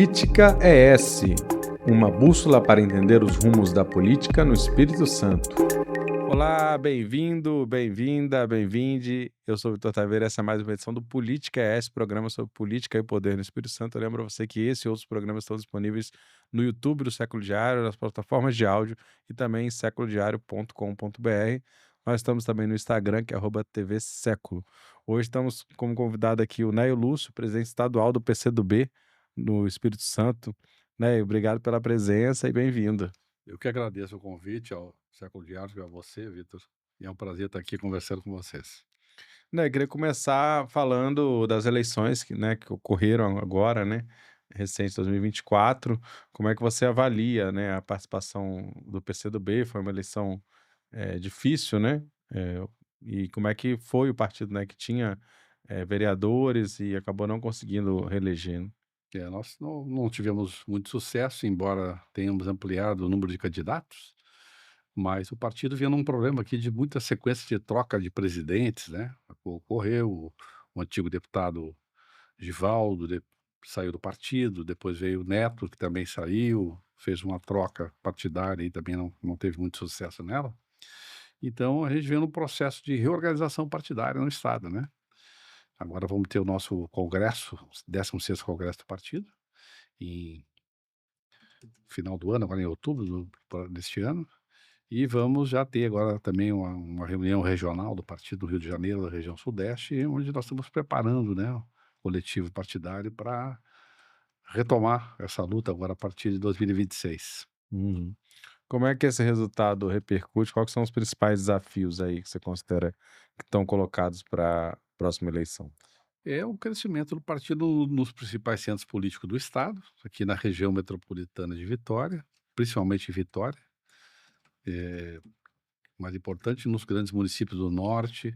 Política é S, uma bússola para entender os rumos da política no Espírito Santo. Olá, bem-vindo, bem-vinda, bem-vinde. Eu sou o Vitor Taveira, essa é mais uma edição do Política é S, programa sobre política e poder no Espírito Santo. Eu lembro a você que esse e outros programas estão disponíveis no YouTube do Século Diário, nas plataformas de áudio e também em seculodiario.com.br. Nós estamos também no Instagram, que é @TV Século. Hoje estamos como convidado aqui o Neio Lúcio, presidente estadual do PCdoB no Espírito Santo. Neio, obrigado pela presença e bem-vindo. Eu que agradeço o convite ao Século Diário, a você, Vitor, e é um prazer estar aqui conversando com vocês. Eu queria começar falando das eleições que ocorreram agora, né, recente 2024. Como é que você avalia, né, a participação do PCdoB? Foi uma eleição difícil, né? Eh, e como é que foi o partido, né, que tinha vereadores e acabou não conseguindo reeleger, né? Nós não tivemos muito sucesso, embora tenhamos ampliado o número de candidatos, mas o partido vinha num problema aqui de muita sequência de troca de presidentes, né? Ocorreu, o antigo deputado Givaldo saiu do partido, depois veio o Neto, que também saiu, fez uma troca partidária e também não teve muito sucesso nela. Então a gente vê num processo de reorganização partidária no Estado, né? Agora vamos ter o nosso congresso, o 16º congresso do partido, em final do ano, agora em outubro deste ano, e vamos já ter agora também uma reunião regional do partido do Rio de Janeiro, da região sudeste, onde nós estamos preparando, né, o coletivo partidário para retomar essa luta agora a partir de 2026. Uhum. Como é que esse resultado repercute? Quais são os principais desafios aí que você considera que estão colocados para a próxima eleição? É o crescimento do partido nos principais centros políticos do estado, aqui na região metropolitana de Vitória, principalmente em Vitória, eh, mais importante nos grandes municípios do norte,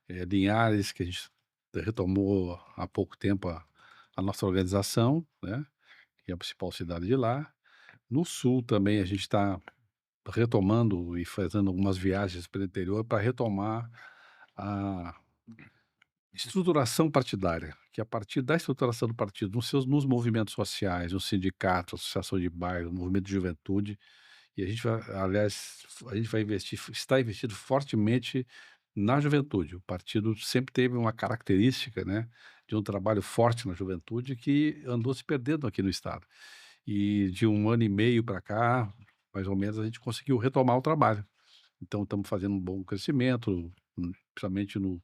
Linhares, que a gente retomou há pouco tempo a nossa organização, né, que é a principal cidade de lá. No sul também a gente está retomando e fazendo algumas viagens para o interior para retomar a estruturação partidária, que a partir da estruturação do partido, nos movimentos sociais, no sindicato, associação de bairro, movimento de juventude, e a gente vai, aliás, a gente vai investir, está investindo fortemente na juventude. O partido sempre teve uma característica, né, de um trabalho forte na juventude que andou se perdendo aqui no estado. E de 1 ano e meio para cá, mais ou menos, a gente conseguiu retomar o trabalho. Então estamos fazendo um bom crescimento, principalmente no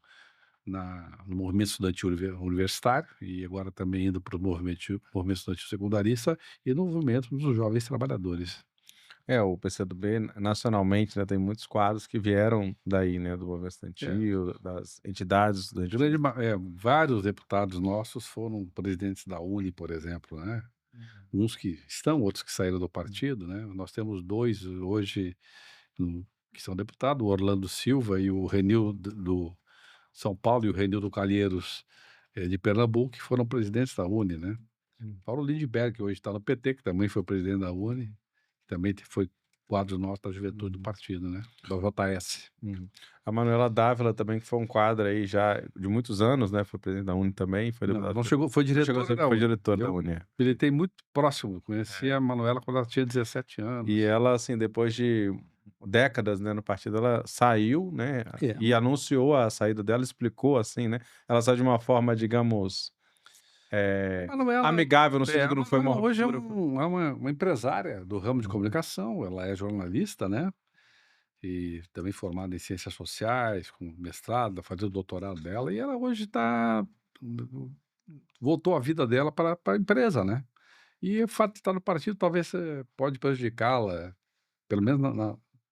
movimento estudantil universitário, e agora também indo para o movimento estudantil secundarista e no movimento dos jovens trabalhadores. O PCdoB nacionalmente, né, tem muitos quadros que vieram daí, né, do movimento É, estudantil, das entidades estudantis. vários deputados nossos foram presidentes da Uni, por exemplo, né? Uns que estão, outros que saíram do partido, né? Nós temos dois hoje que são deputados, o Orlando Silva e o Renildo do São Paulo e o Renildo Calheiros de Pernambuco, que foram presidentes da Uni, né? Hum. Paulo Lindbergh, que hoje está no PT, que também foi presidente da Uni, também foi quadro nosso da juventude do Uhum. partido, né? Da JS. Uhum. A Manuela Dávila também, que foi um quadro aí já de muitos anos, né, foi presidente da UNE também, foi Não, deputado não chegou, foi não chegou a diretora ser, da foi Uni. diretor da Eu UNE. militei muito próximo, conheci É. a Manuela quando ela tinha 17 E anos. ela, assim, depois de décadas, né, no partido, ela saiu, né, É, e anunciou a saída dela, explicou, assim, né, ela saiu de uma forma, digamos, Manuela, amigável, no sentido a que não foi uma Manuela hoje ruptura. é uma empresária do ramo de Uhum. comunicação, ela é jornalista, né? E também formada em ciências sociais, com mestrado, fazendo o doutorado dela, e ela hoje voltou a vida dela para a empresa, né? E o fato de estar no partido talvez pode prejudicá-la, pelo menos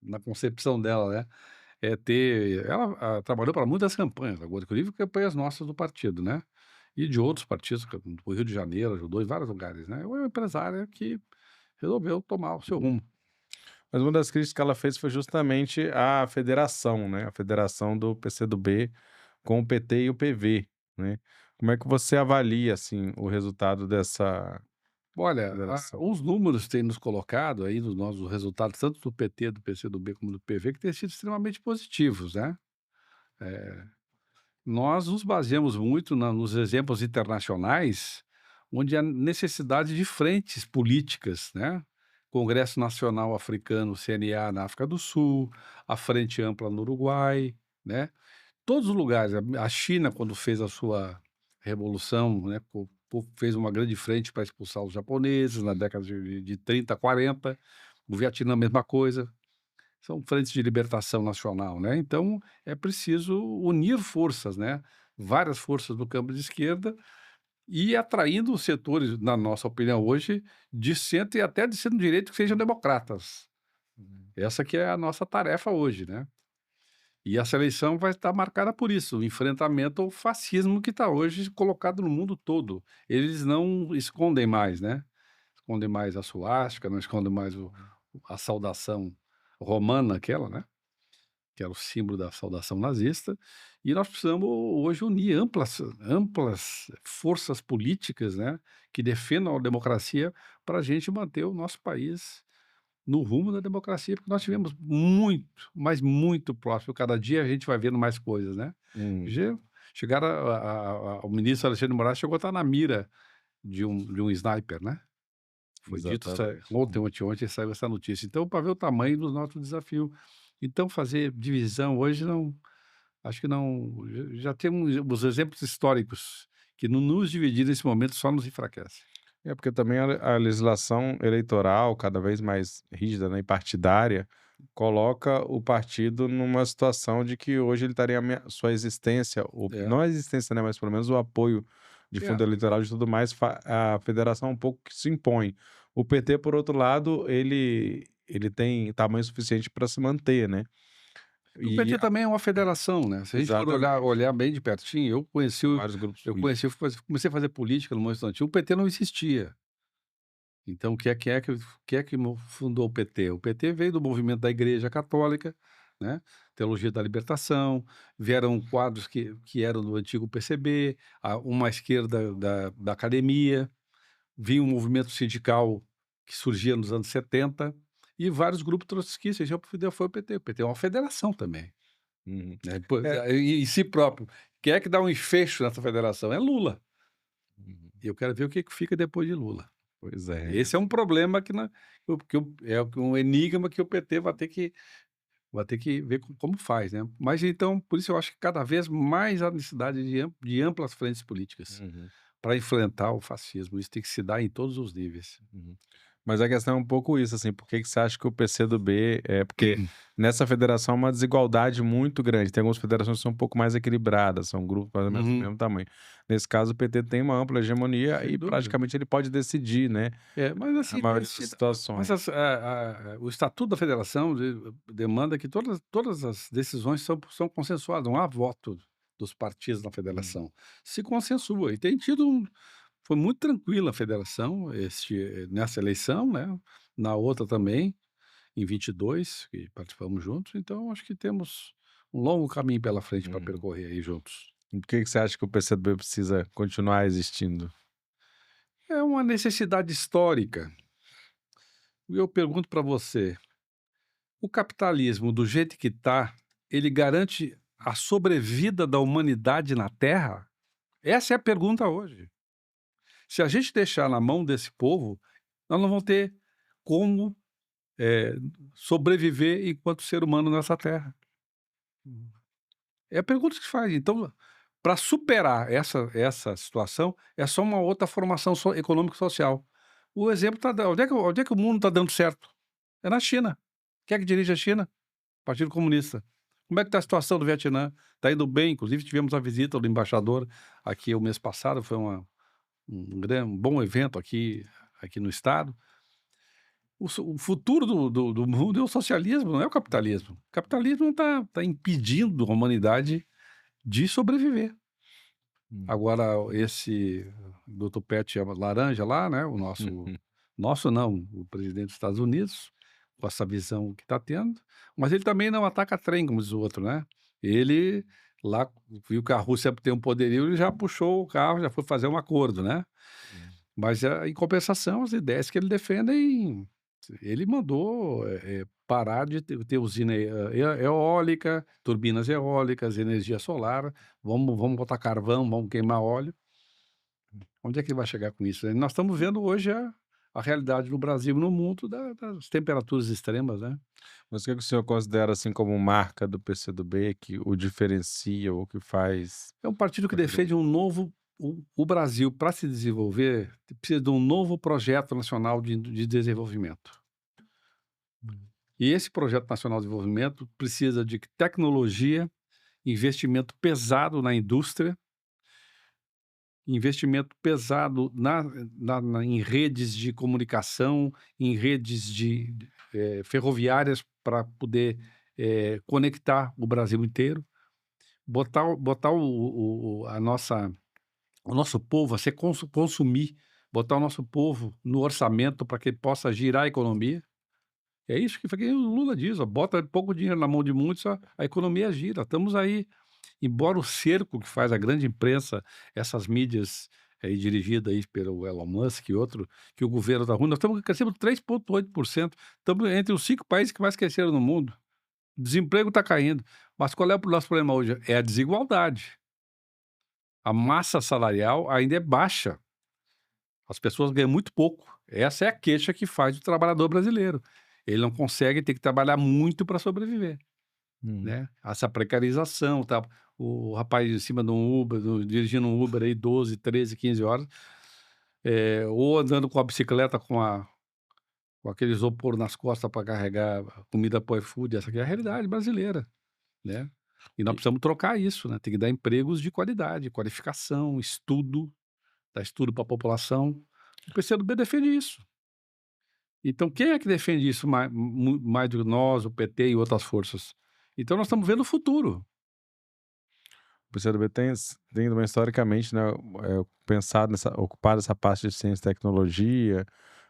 na concepção dela, né? Ela trabalhou para muitas campanhas, agora, inclusive campanhas nossas do partido, né? E de outros partidos, do Rio de Janeiro, ajudou em vários lugares, né? É uma empresária que resolveu tomar o seu rumo. Mas uma das críticas que ela fez foi justamente a federação, né, a federação do PCdoB com o PT e o PV, né. Como é que você avalia, assim, o resultado dessa Olha, federação? os números têm nos colocado aí nos nossos resultados, tanto do PT, do PCdoB, como do PV, que têm sido extremamente positivos, né? Nós nos baseamos muito nos exemplos internacionais, onde há necessidade de frentes políticas, né? Congresso Nacional Africano, CNA, na África do Sul, a Frente Ampla no Uruguai, né? Todos os lugares. A China, quando fez a sua revolução, né, fez uma grande frente para expulsar os japoneses na década de 30, 40. O Vietnã, a mesma coisa. São frentes de libertação nacional, né? Então, é preciso unir forças, né? Várias forças do campo de esquerda e atraindo os setores, na nossa opinião hoje, de centro e até de centro-direita que sejam democratas. Essa que é a nossa tarefa hoje, né? E essa eleição vai estar marcada por isso, o enfrentamento ao fascismo que está hoje colocado no mundo todo. Eles não escondem mais, né? Escondem mais a suástica, não escondem mais a saudação romana, aquela, né? Que era o símbolo da saudação nazista. E nós precisamos hoje unir amplas forças políticas, né? Que defendam a democracia para a gente manter o nosso país no rumo da democracia, porque nós tivemos muito, mas muito próximo. Cada dia a gente vai vendo mais coisas, né? Uhum. Já chegaram o ministro Alexandre de Moraes chegou a estar na mira de um sniper, né? Foi dito Exatamente. ontem ou anteontem saiu essa notícia. Então, para ver o tamanho do nosso desafio. Então, fazer divisão hoje não, acho que não, já temos os exemplos históricos que não nos dividir nesse momento só nos enfraquece. É porque também a legislação eleitoral, cada vez mais rígida, né, e partidária, coloca o partido numa situação de que hoje ele estaria sua existência, É, não a existência, né, mas pelo menos o apoio de é. fundo eleitoral e tudo mais, a federação um pouco que se impõe. O PT, por outro lado, ele tem tamanho suficiente para se manter, né? O E PT também é uma federação, né, se a gente for exatamente, olhar bem de pertinho, vários grupos políticos. comecei a fazer política no meu estudantil, o PT não existia. Então o que é que fundou o PT? O PT veio do movimento da Igreja Católica, né, Teologia da Libertação, vieram quadros que eram do antigo PCB, uma esquerda da academia, vinha um movimento sindical que surgia nos anos 70 e vários grupos trotskistas, já foi o PT. O PT é uma federação também. Uhum. Né, pô, É. em si próprio. Quem é que dá um desfecho nessa federação? É Lula. Uhum. E eu quero ver o que que fica depois de Lula. Pois é. Esse é um problema é um enigma que o PT vai ter que ver como faz, né. Mas então, por isso eu acho que cada vez mais há necessidade de amplas frentes políticas Uhum. para enfrentar o fascismo. Isso tem que se dar em todos os níveis. Uhum. Mas a questão é um pouco isso, assim, por que que você acha que o PCdoB porque nessa federação há uma desigualdade muito grande, tem algumas federações que são um pouco mais equilibradas, são grupos mais ou menos do Uhum. mesmo tamanho. Nesse caso, o PT tem uma ampla hegemonia Sem e dúvida. praticamente ele pode decidir, né, É, mas a assim, maioria das mas situações. o estatuto da federação demanda que todas as decisões são consensuadas, não há voto dos partidos na Hum. federação. Se consensua e tem tido foi muito tranquila a federação nessa eleição, né, na outra também, em 22 que participamos juntos, então acho que temos um longo caminho pela frente para Uhum. percorrer aí juntos. E por que que você acha que o PCdoB precisa continuar existindo? É uma necessidade histórica. E eu pergunto para você: o capitalismo, do jeito que está, ele garante a sobrevida da humanidade na Terra? Essa é a pergunta hoje. Se a gente deixar na mão desse povo, nós não vamos ter como, eh, sobreviver enquanto ser humano nessa Terra. É a pergunta que se faz. Então, para superar essa situação, é só uma outra formação econômico-social. O exemplo está onde é que o mundo está dando certo? É na China. Quem é que dirige a China? Partido Comunista. Como é que está a situação do Vietnã? Está indo bem, inclusive tivemos a visita do embaixador aqui o mês passado, foi um bom evento aqui no estado. O futuro do mundo é o socialismo, não é o capitalismo. O capitalismo está impedindo a humanidade de sobreviver. Hum. Agora esse doutor Pet Laranja lá, né, o nosso não, o presidente dos Estados Unidos, com essa visão que está tendo, mas ele também não ataca trem, como diz o outro, né. Ele lá viu que a Rússia tem um poderio, ele já puxou o carro, já foi fazer um acordo, né. Hum. Mas, em compensação, as ideias que ele defendem, ele mandou, parar de ter usina eólica, turbinas eólicas, energia solar, vamos botar carvão, vamos queimar óleo. Onde é que ele vai chegar com isso, né? Nós estamos vendo hoje a realidade no Brasil e no mundo das temperaturas extremas, né. Mas o que que o senhor considera, assim, como marca do PCdoB que o diferencia ou que faz É um partido que partido defende um novo o Brasil, para se desenvolver, precisa de um novo projeto nacional de desenvolvimento. Hum. E esse projeto nacional de desenvolvimento precisa de tecnologia, investimento pesado na indústria, investimento pesado em redes de comunicação, em redes ferroviárias para poder, conectar o Brasil inteiro, botar o nosso povo a ser consumir, botar o nosso povo no orçamento para que possa girar a economia. É isso que o Lula diz: "Ó, bota pouco dinheiro na mão de muitos, a economia gira". Estamos aí, embora o cerco que faz a grande imprensa, essas mídias aí dirigida aí pelo Elon Musk e outro, que o governo está ruim, nós estamos crescendo 3,8%, estamos entre os 5 países que mais cresceram no mundo. O desemprego está caindo, mas qual é o nosso problema hoje? É a desigualdade. A massa salarial ainda é baixa, as pessoas ganham muito pouco. Essa é a queixa que faz o trabalhador brasileiro. Ele não consegue, tem que trabalhar muito para sobreviver. Hum. Né, essa precarização, tá, o rapaz em cima de um Uber, dirigindo um Uber aí 12, 13, 15 horas, ou andando com a bicicleta com aquele isopor nas costas para carregar comida para o iFood, essa aqui é a realidade brasileira, né. E nós E precisamos trocar isso, né, tem que dar empregos de qualidade, qualificação, estudo, dar estudo para a população. O PCdoB defende isso. Então quem é que defende isso mais do que nós, o PT e outras forças? Então nós estamos vendo o futuro. o PCdoB tem também historicamente, né, pensado ocupado essa parte de ciência e tecnologia.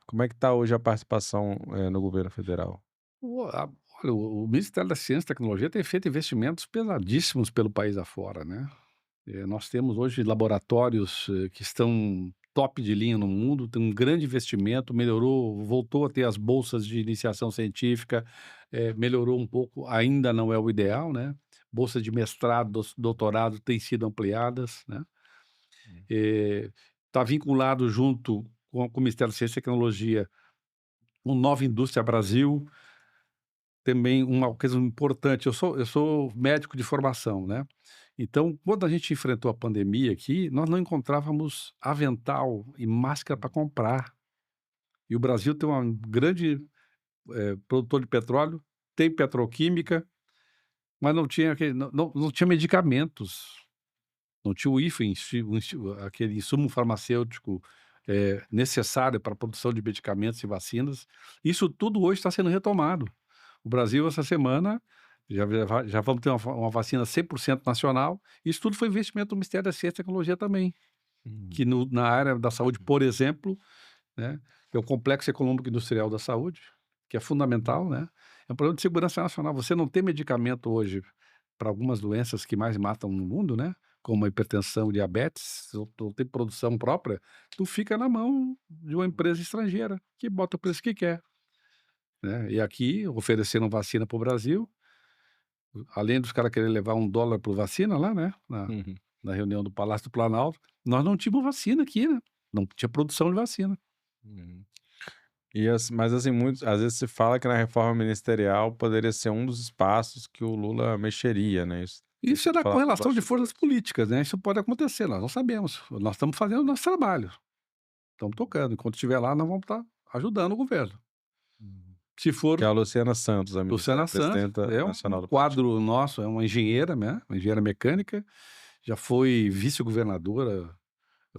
Como é que está hoje a participação, no governo federal? O a Olha, o Ministério da Ciência e Tecnologia tem feito investimentos pesadíssimos pelo país afora, né. Nós temos hoje laboratórios, que estão top de linha no mundo, tem um grande investimento, voltou a ter as bolsas de iniciação científica, melhorou um pouco, ainda não é o ideal, né. Bolsa de mestrado, doutorado têm sido ampliadas, né. Hum. Está vinculado junto com o Ministério da Ciência e Tecnologia, o Nova Indústria Brasil. Também uma coisa importante, eu sou médico de formação, né, então quando a gente enfrentou a pandemia aqui, nós não encontrávamos avental e máscara para comprar. E o Brasil tem uma grande, produtor de petróleo, tem petroquímica, mas não tinha não tinha medicamentos, não tinha o hífen, aquele insumo farmacêutico, necessário para a produção de medicamentos e vacinas. Isso tudo hoje está sendo retomado. O Brasil, essa semana, já vamos ter uma vacina 100% nacional. Isso tudo foi investimento do Ministério da Ciência e Tecnologia também, Hum. que na área da saúde, por exemplo, né, que é o Complexo Econômico Industrial da Saúde, que é fundamental, né, é um problema de segurança nacional. Você não tem medicamento hoje para algumas doenças que mais matam no mundo, né, como a hipertensão, diabetes, não tem produção própria, tu fica na mão de uma empresa estrangeira, que bota o preço que quer, né. E aqui, oferecendo vacina para o Brasil, além dos caras querer levar $1 por vacina lá, né, Uhum. na reunião do Palácio do Planalto, nós não tínhamos vacina aqui, né, não tinha produção de vacina. Uhum. Mas assim, às vezes se fala que na reforma ministerial poderia ser um dos espaços que o Lula mexeria, né, isso tem Isso é sido da falado nos correlação de forças bastidores. políticas, né, isso pode acontecer, nós não sabemos, nós estamos fazendo o nosso trabalho, estamos tocando, enquanto estiver lá nós vamos estar ajudando o governo. Uhum. Se for Que é a Luciana Santos, a Luciana Santos, presidenta é um nacional do partido. quadro nosso, é uma engenheira, né, uma engenheira mecânica, já foi vice-governadora,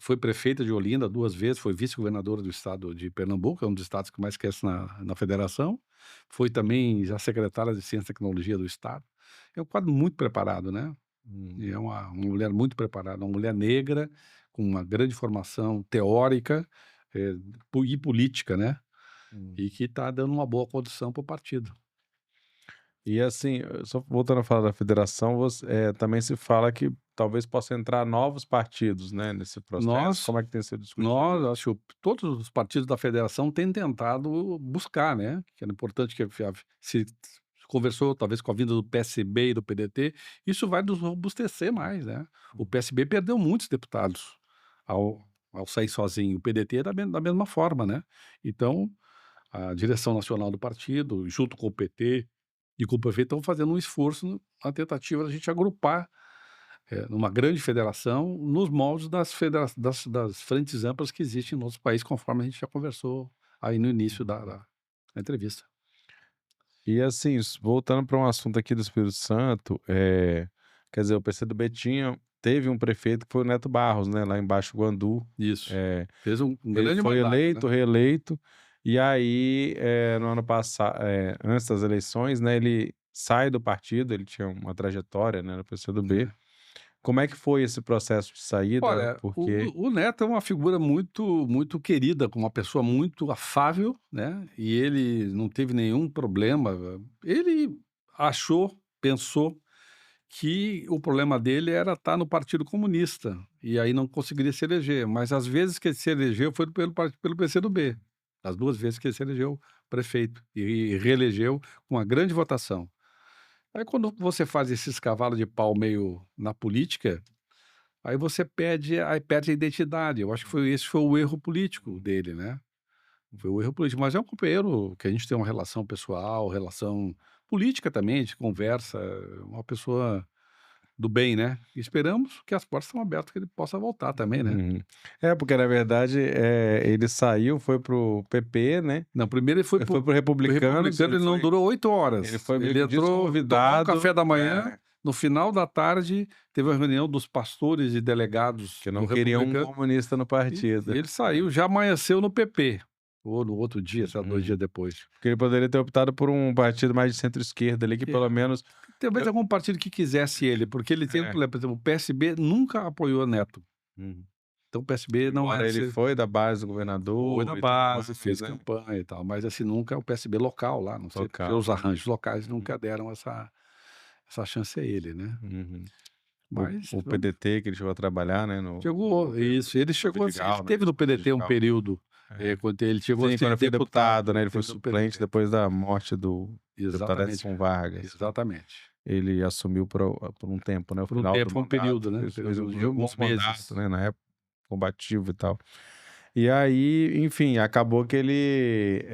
foi prefeita de Olinda 2 vezes, foi vice-governadora do estado de Pernambuco, é um dos estados que mais cresce na federação, foi também já secretária de Ciência e Tecnologia do estado. É um quadro muito preparado, né, e Hum. é uma mulher muito preparada, uma mulher negra, com uma grande formação teórica, eh, e política, né, Hum. e que está dando uma boa condição para o partido. E assim, só voltando a falar da federação, também se fala que talvez possa entrar novos partidos, né, nesse processo. Nós Como é que tem sido discutido nós, isso? acho, todos os partidos da federação têm tentado buscar, né, que era importante que se conversou talvez com a vinda do PSB e do PDT, isso vai nos robustecer mais, né. O PSB perdeu muitos deputados ao ao sair sozinho. O PDT da mesma forma, né. Então, a direção nacional do partido, junto com o PT e com o prefeito, estão fazendo um esforço na tentativa da gente agrupar, numa grande federação, nos moldes das frentes amplas que existem no nosso país, conforme a gente já conversou aí no início da entrevista. E assim, voltando para um assunto aqui do Espírito Santo, quer dizer, o PCdoB teve um prefeito que foi o Neto Barros, né, lá em Baixo Guandu. Isso. eh, Fez um Ele grande foi mandato, né. eleito, reeleito, e aí, no ano passado, antes das eleições, né, ele sai do partido, ele tinha uma trajetória, né, no PCdoB. É. Como é que foi esse processo de saída? Olha, Porque o Neto é uma figura muito querida, com uma pessoa muito afável, né, e ele não teve nenhum problema. Ele pensou que o problema dele era estar no Partido Comunista, e aí não conseguiria se eleger, mas as vezes que ele se elegeu foi pelo PCdoB, as 2 vezes que ele se elegeu prefeito e reelegeu com uma grande votação. Aí quando você faz esses cavalo de pau meio na política, aí você perde a identidade. Eu acho que esse foi o erro político dele, né. Foi o erro político, mas é um companheiro que a gente tem uma relação pessoal, relação política também, a gente conversa, uma pessoa do bem, né. E esperamos que as portas estão abertas, que ele possa voltar também, né. uhum. É, porque na verdade, ele saiu, foi pro PP, né, Não, primeiro ele foi foi pro para Republicanos, Republicano, ele não durou 8 ele horas. foi meio Ele que entrou, tomou um desconvidado, café da manhã, no final da tarde teve uma reunião dos pastores e delegados que do não queriam um Republicano. comunista no E partido. ele saiu, já amanheceu no PP, ou no outro dia, sei lá, 2 Uhum. dias depois. Porque ele poderia ter optado por um partido mais de centro-esquerda ali, que É, pelo menos talvez eu algum partido que quisesse ele, porque ele tem um é. problema, por exemplo, o PSB nunca apoiou Neto, Uhum. então o PSB não Embora era ele foi da base do foi da governador e tudo base, fez mais, né, campanha e tal, mas assim, nunca o PSB local lá, não sei, porque local. os arranjos locais Uhum, nunca deram essa chance a ele, né. uhum. Mas O vamos PDT que ele chegou a trabalhar, né, no chegou governo isso, ele do chegou a ser ele Vidigal, né, esteve no PDT um Vidigal. período, É. quando ele chegou a Sim, quando ser ele foi deputado, né, deputado, ele foi esteve no suplente PDT. depois da morte do deputado Exatamente, Edson Vargas. exatamente. Ele assumiu por um tempo, né, o Por um final do tempo, um mandato, período, né, fez período de inclusive um bom alguns mandato, meses. né, na época, combativo e tal. E aí, enfim, acabou que ele,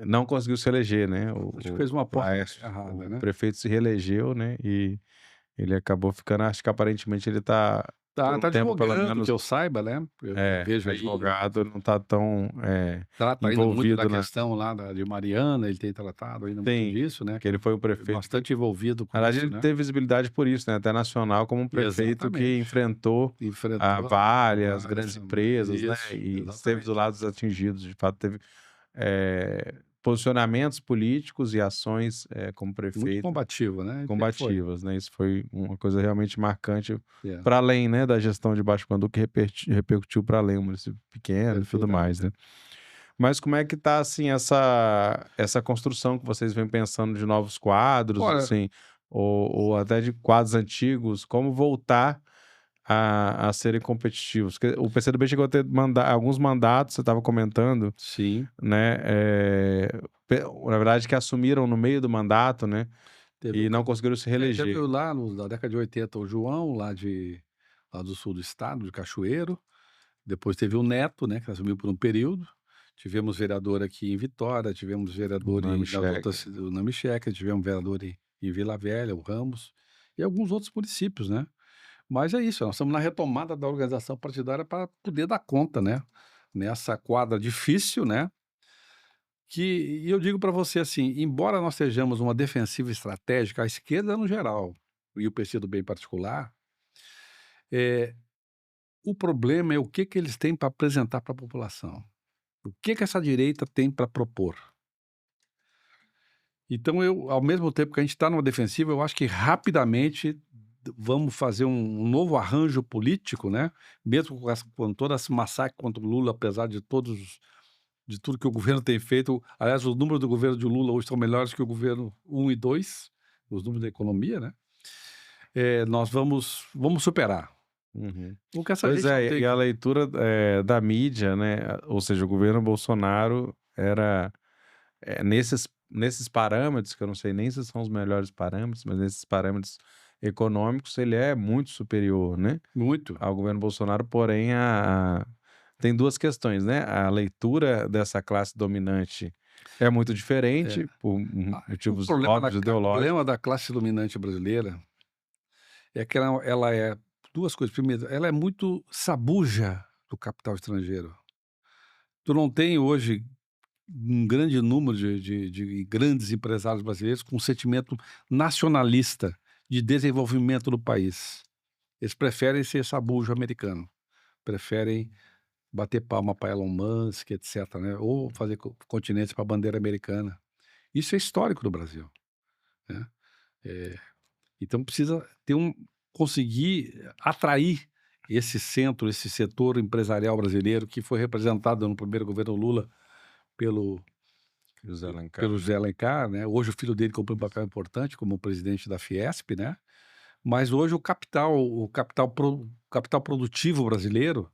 não conseguiu se eleger, né, Acho que fez uma o aposta Aécio, errada, o né. prefeito se reelegeu, né, e ele acabou ficando, acho que aparentemente ele tá, por Tá um tempo pelo advogando, que menos, eu saiba, né, eu vejo aí, advogado, não tá tão, trata ainda muito da envolvido na questão lá de Mariana, ele tem tratado ainda muito sim, disso, né, que ele foi um é prefeito que bastante envolvido com na verdade isso, ele né. teve visibilidade por isso, né, até nacional, como um prefeito que Exatamente. enfrentou a Enfrentou Vale, as várias grandes empresas, né, isso, e esteve do exatamente. lado dos atingidos, de fato teve, posicionamentos políticos e ações, como Muito prefeito combativo, né, ele sempre foi. combativas, né, isso foi uma coisa realmente marcante É, para além, né, da gestão de Baixo Guandu que repercutiu para além, um município pequeno e tudo mais, perfeitamente. né. Mas como é que tá, assim, essa construção que vocês vêm pensando de novos quadros, Olha, assim, ou até de quadros antigos, como voltar a serem competitivos? Porque o PCdoB chegou a ter alguns mandatos, você estava comentando, sim, né, na verdade que assumiram no meio do mandato, né, teve o e ca não conseguiram se teve reeleger. lá na década de 80 o João, lá do sul do estado, de Cachoeiro. Depois teve o Neto, né, que assumiu por um período. Tivemos vereador aqui em Vitória, tivemos O vereador nome nas checa. outras o Namicheca, tivemos vereador em Vila Velha, o Ramos, e alguns outros municípios, né. Mas é isso, nós estamos na retomada da organização partidária para poder dar conta, né, nessa quadra difícil, né, e eu digo para você assim, embora nós sejamos uma defensiva estratégica, a esquerda no geral, e o PCdoB em particular, eh, o problema é o que que eles têm para apresentar para a população. O que que essa direita tem para propor? Então eu, ao mesmo tempo que a gente está numa defensiva, eu acho que rapidamente vamos fazer um novo arranjo político, né, mesmo com todo esse massacre contra o Lula, apesar de tudo que o governo tem feito. Aliás, os números do governo de Lula hoje são melhores que o governo um e 2, os números da economia, né. Nós vamos superar. Uhum. O que essa Pois gente não é, tem e a que leitura, da mídia, né, ou seja, o governo Bolsonaro era, nesses parâmetros, que eu não sei nem se são os melhores parâmetros, mas nesses parâmetros econômicos, ele é muito superior, né, Muito. ao governo Bolsonaro, porém tem 2 questões, né, a leitura dessa classe dominante é muito É. diferente, por O motivos óbvios ideológicos. problema da classe dominante brasileira é que ela é 2 coisas. Primeiro, ela é muito sabuja do capital estrangeiro. Tu não tem hoje um grande número de grandes empresários brasileiros com um sentimento nacionalista de desenvolvimento do país. Eles preferem ser sabujo americano, preferem bater palma para Elon Musk, etc., né, ou fazer continentes para a bandeira americana. Isso é histórico do Brasil, né. Eh, então precisa ter conseguir atrair esse centro, esse setor empresarial brasileiro que foi representado no primeiro governo Lula pelo José Alencar, pelo né. José Alencar, né. Hoje o filho dele cumpriu um papel importante como presidente da Fiesp, né, mas hoje o capital produtivo brasileiro,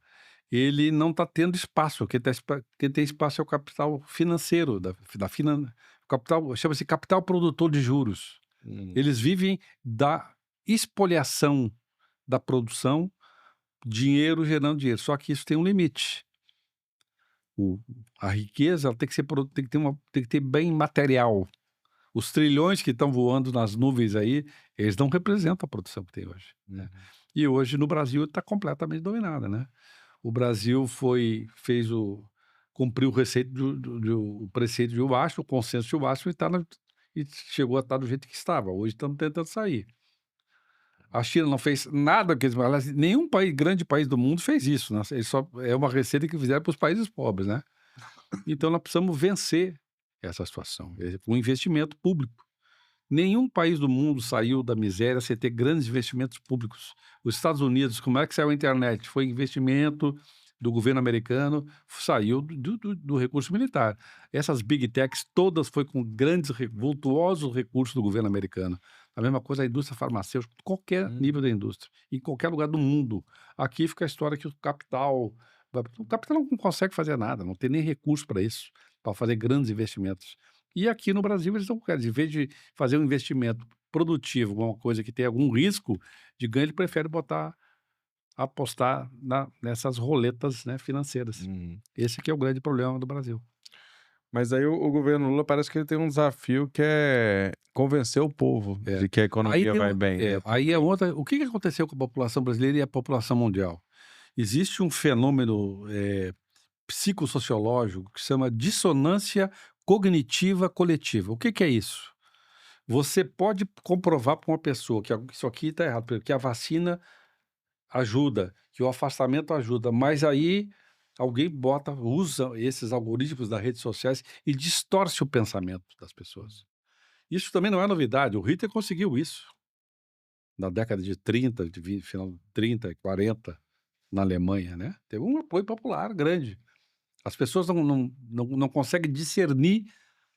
ele não está tendo espaço. Quem tem espaço é o capital financeiro o capital chama-se capital produtor de juros. Hum. Eles vivem da espoliação da produção, dinheiro gerando dinheiro, só que isso tem um limite. O A riqueza ela tem que ser tem que ter bem material. Os trilhões que estão voando nas nuvens aí, eles não representam a produção que tem hoje, né. Uhum. E hoje no Brasil está completamente dominada, né. O Brasil cumpriu o receito o preceito de Washington, o consenso de Washington e chegou a estar do jeito que estava. Hoje estamos tentando sair. A China não fez nada que aliás, nenhum grande país do mundo fez isso, né, eles só é uma receita que fizeram para os países pobres, né. Então nós precisamos vencer essa situação, com investimento público. Nenhum país do mundo saiu da miséria sem ter grandes investimentos públicos. Os Estados Unidos, como é que saiu a internet? Foi investimento do governo americano, saiu do recurso militar. Essas big techs todas foi com grandes, vultuosos recursos do governo americano. A mesma coisa a indústria farmacêutica, qualquer Hum. nível da indústria, em qualquer lugar do mundo. Aqui fica a história que o capital não consegue fazer nada, não tem nem recurso para isso, para fazer grandes investimentos. E aqui no Brasil eles não querem, em vez de fazer um investimento produtivo, uma coisa que tem algum risco de ganho, ele prefere apostar nessas roletas, né, financeiras. Uhum. Esse que é o grande problema do Brasil. Mas aí o governo Lula parece que ele tem um desafio que é convencer o povo É. de que a Aí economia tem vai bem, né. aí é outra o que que aconteceu com a população brasileira e a população mundial? Existe um fenômeno, psicossociológico que se chama dissonância cognitiva coletiva. O que que é isso? Você pode comprovar para uma pessoa que isso aqui está errado, por exemplo, que a vacina ajuda, que o afastamento ajuda, mas aí alguém usa esses algoritmos das redes sociais e distorce o pensamento das pessoas. Isso também não é novidade, o Hitler conseguiu isso na década de 30, de 20, final de 30 e 40, na Alemanha, né. Teve um apoio popular grande. As pessoas não conseguem discernir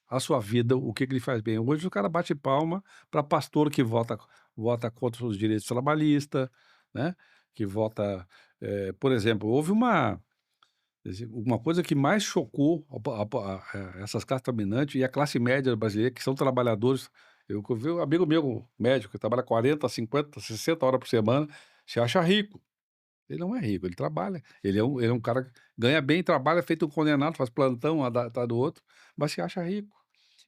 a sua vida, o que que lhe faz bem. Hoje o cara bate palma para pastor que vota contra os direitos trabalhistas, né, que vota, por exemplo, houve uma coisa que mais chocou essas classes dominantes e a classe média brasileira, que são trabalhadores. Eu vi um amigo meu médico que trabalha 40, 50, 60 horas por semana, se acha rico. Ele não é rico, ele trabalha. Ele é um cara que ganha bem, trabalha, feito um condenado, faz plantão um atrás do outro, mas se acha rico.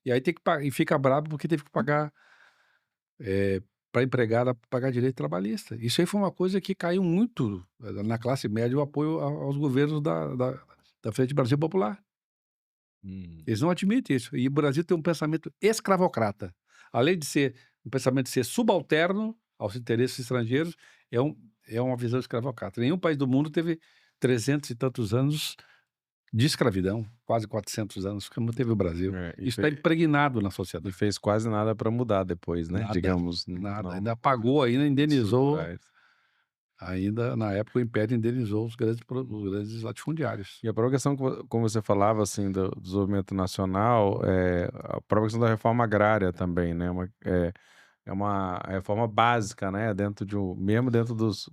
E aí tem que e fica bravo porque teve que pagar, pra empregada pagar direito trabalhista. Isso aí foi uma coisa que caiu muito, na classe média, o apoio aos governos da Frente Brasil Popular. Hum. Eles não admitem isso. E o Brasil tem um pensamento escravocrata. Além de ser um pensamento de ser subalterno aos interesses estrangeiros, é uma visão escravocrata. Nenhum país do mundo teve 300 e tantos anos de escravidão, quase 400 anos, como teve o Brasil. É, Isso está impregnado na e sociedade. fez quase nada para mudar depois, né, Nada, digamos, nada. não Ainda pagou, ainda indenizou, estruturais. ainda na época o Império indenizou os grandes latifundiários. E a própria questão como você falava, assim, do desenvolvimento nacional, a própria questão da reforma agrária também, né, é uma reforma básica, né, mesmo dentro dos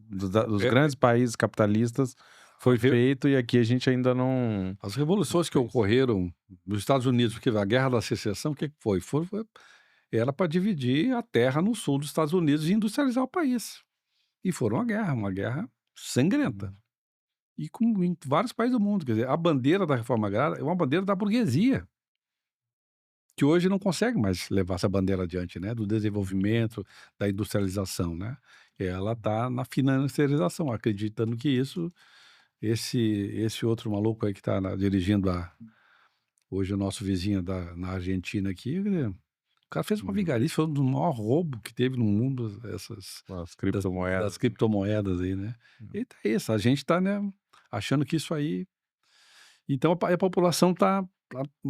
É, grandes países capitalistas, foi re feito e aqui a gente ainda não as revoluções que fez. ocorreram nos Estados Unidos, porque a Guerra da Secessão, o que que foi? era para dividir a terra no sul dos Estados Unidos e industrializar o país. E foram à guerra, uma guerra sangrenta. E com em vários países do mundo, quer dizer, a bandeira da reforma agrária é uma bandeira da burguesia, que hoje não consegue mais levar essa bandeira adiante, né, do desenvolvimento, da industrialização, né. Ela está na financiarização, acreditando que isso esse outro maluco aí que está dirigindo hoje o nosso vizinho na Argentina aqui, o cara fez uma Uhum. vigarice, foi um dos maior roubo que teve no mundo, essas As das criptomoedas. criptomoedas aí, né. Hum. E tá isso, a gente está, né, achando que isso aí então a população está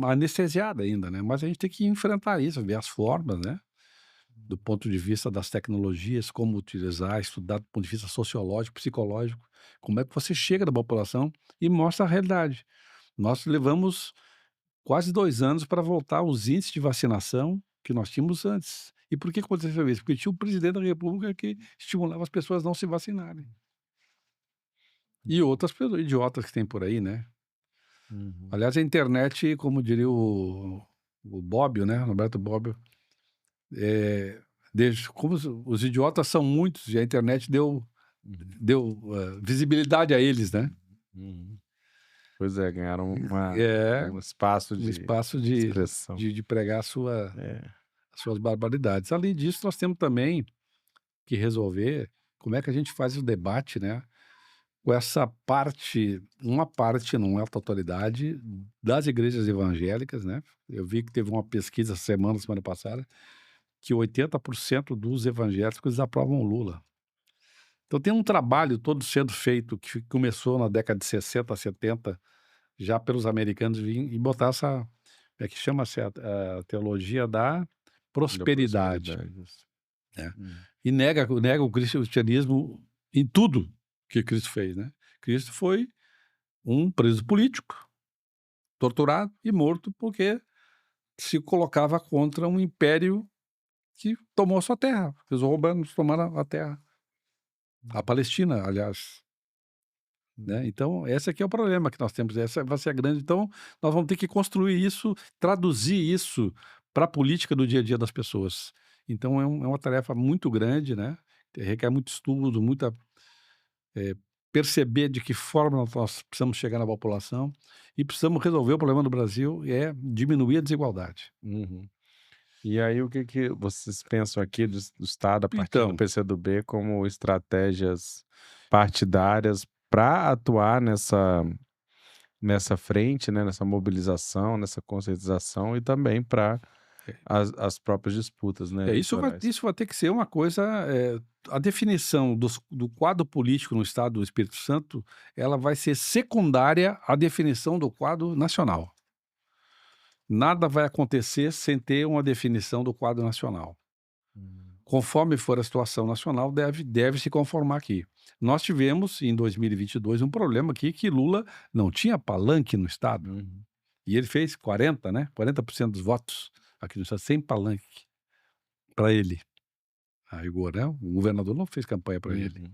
anestesiada ainda, né, mas a gente tem que enfrentar isso, ver as formas, né, do ponto de vista das tecnologias, como utilizar, estudar do ponto de vista sociológico, psicológico, como é que você chega na população e mostra a realidade. Nós levamos quase 2 anos para voltar aos índices de vacinação que nós tínhamos antes. E por que aconteceu isso? Porque tinha o presidente da república que estimulava as pessoas a não se vacinarem. E outras pessoas idiotas que tem por aí, né. Uhum. Aliás, a internet, como diria o Bobbio, né, Roberto Bobbio, como os idiotas são muitos e a internet Uhum. visibilidade a eles, né. Uhum. Pois é, ganharam É, um espaço um de espaço de expressão. de de pregar É. as suas barbaridades. Além disso, nós temos também que resolver como é que a gente faz o debate, né, com essa parte uma parte, não é a totalidade, das igrejas evangélicas, né. Eu vi que teve uma pesquisa semana passada, que 80% dos evangélicos aprovam o Lula. Então tem um trabalho todo sendo feito que começou na década de 60, 70, já pelos americanos vir e botar essa como é que chama-se a teologia da Da prosperidade, prosperidade, isso. né. Hum. E nega o cristianismo em tudo que Cristo fez, né. Cristo foi um preso político, torturado e morto porque se colocava contra um império que tomou a sua terra, que os romanos tomaram a terra, a Palestina, aliás, né. Uhum. Então esse aqui é o problema que nós temos, essa vai ser a grande então, nós vamos ter que construir isso, traduzir isso para a política do dia a dia das pessoas. Então é uma tarefa muito grande, né, requer muito estudo, muita eh, perceber de que forma nós precisamos chegar na população e precisamos resolver o problema do Brasil, é diminuir a desigualdade. Uhum. E aí, o que que vocês pensam aqui do Estado, a partir do Então PCdoB, como estratégias partidárias para atuar nessa frente, né, nessa mobilização, nessa conscientização e também para as próprias disputas, né, eleitorais? isso vai ter que ser uma coisa, a definição do quadro político no estado do Espírito Santo, ela vai ser secundária à definição do quadro nacional. Nada vai acontecer sem ter uma definição do quadro nacional. Hum. Conforme for a situação nacional, deve se conformar aqui. Nós tivemos, em 2022, um problema aqui que Lula não tinha palanque no estado, Uhum. e ele fez 40, né, 40% dos votos aqui no estado, sem palanque para ele, a rigor, né, o governador não fez campanha para ele. Uhum.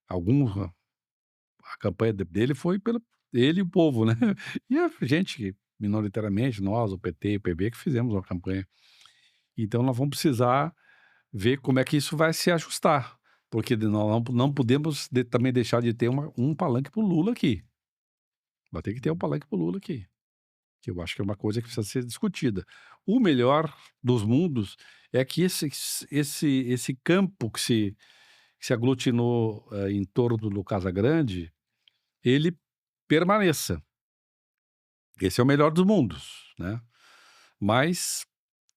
Alguns a campanha dele foi pelo ele e o povo, né, e a gente que minoritariamente, nós, o PT e o PB, que fizemos uma campanha. Então nós vamos precisar ver como é que isso vai se ajustar, porque nós não podemos também deixar de ter um palanque para o Lula aqui. Vai ter que ter um palanque para o Lula aqui, que eu acho que é uma coisa que precisa ser discutida. O melhor dos mundos é que esse campo que se aglutinou em torno do Casagrande, ele permaneça. Esse é o melhor dos mundos, né? Mas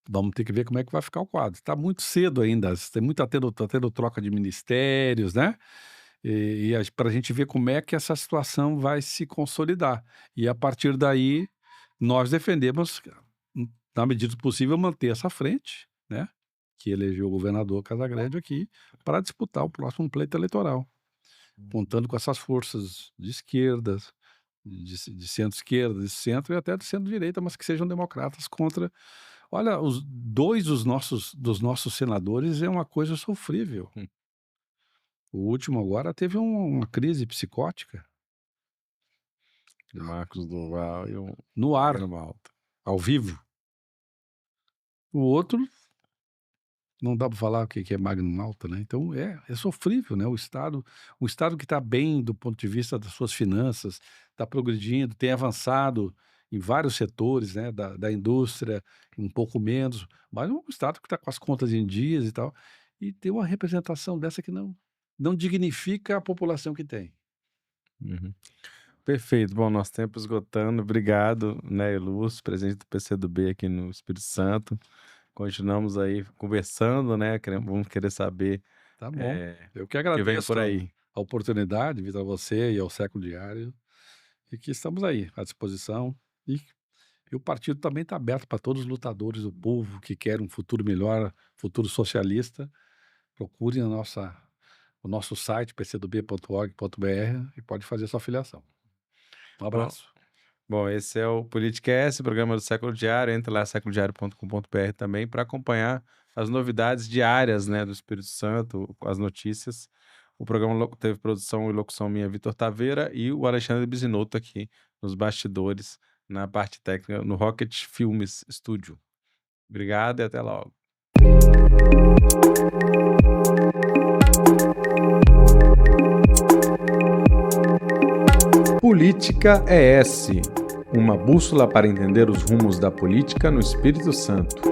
vamos ter que ver como é que vai ficar o quadro. Está muito cedo ainda, tem muita tá tendo troca de ministérios, né? E para a gente ver como é que essa situação vai se consolidar. E a partir daí, nós defendemos, na medida do possível, manter essa frente, né? Que elegeu o governador Casagrande aqui, para disputar o próximo pleito eleitoral, contando com essas forças de esquerda, de centro-esquerda, de centro e até de centro-direita, mas que sejam democratas contra. Olha, os dois dos nossos senadores é uma coisa sofrível. Hum. O último agora teve uma crise psicótica O Marcos Duval e o no ar, Magno Malta. ao vivo. O outro não dá para falar o que é Magna Malta, né? Então é sofrível, né? O Estado que está bem do ponto de vista das suas finanças, está progredindo, tem avançado em vários setores, né? Da indústria, um pouco menos, mas um Estado que está com as contas em dias e tal, e tem uma representação dessa que não dignifica a população que tem. Uhum. Perfeito. Bom, nosso tempo esgotando. Obrigado, né, Lúcio, presidente do PCdoB aqui no Espírito Santo. Continuamos aí conversando, né? Vamos querer saber Tá bom. Eu que o que vem agradeço por aí. a oportunidade, Vitor, a você e ao Século Diário, e que estamos aí à disposição. E o partido também está aberto para todos os lutadores do povo que querem um futuro melhor, futuro socialista. Procurem o nosso site, pcdob.org.br, e pode fazer sua filiação. Um Bom, abraço. bom, esse é o Politicast, programa do Século Diário. Entra lá, séculodiario.com.br também para acompanhar as novidades diárias, né, do Espírito Santo, as notícias. O programa teve produção e locução minha, Vitor Taveira, e o Alexandre Bisinotto aqui nos bastidores, na parte técnica, no Rocket Filmes Studio. Obrigado e até logo. Política ES, uma bússola para entender os rumos da política no Espírito Santo.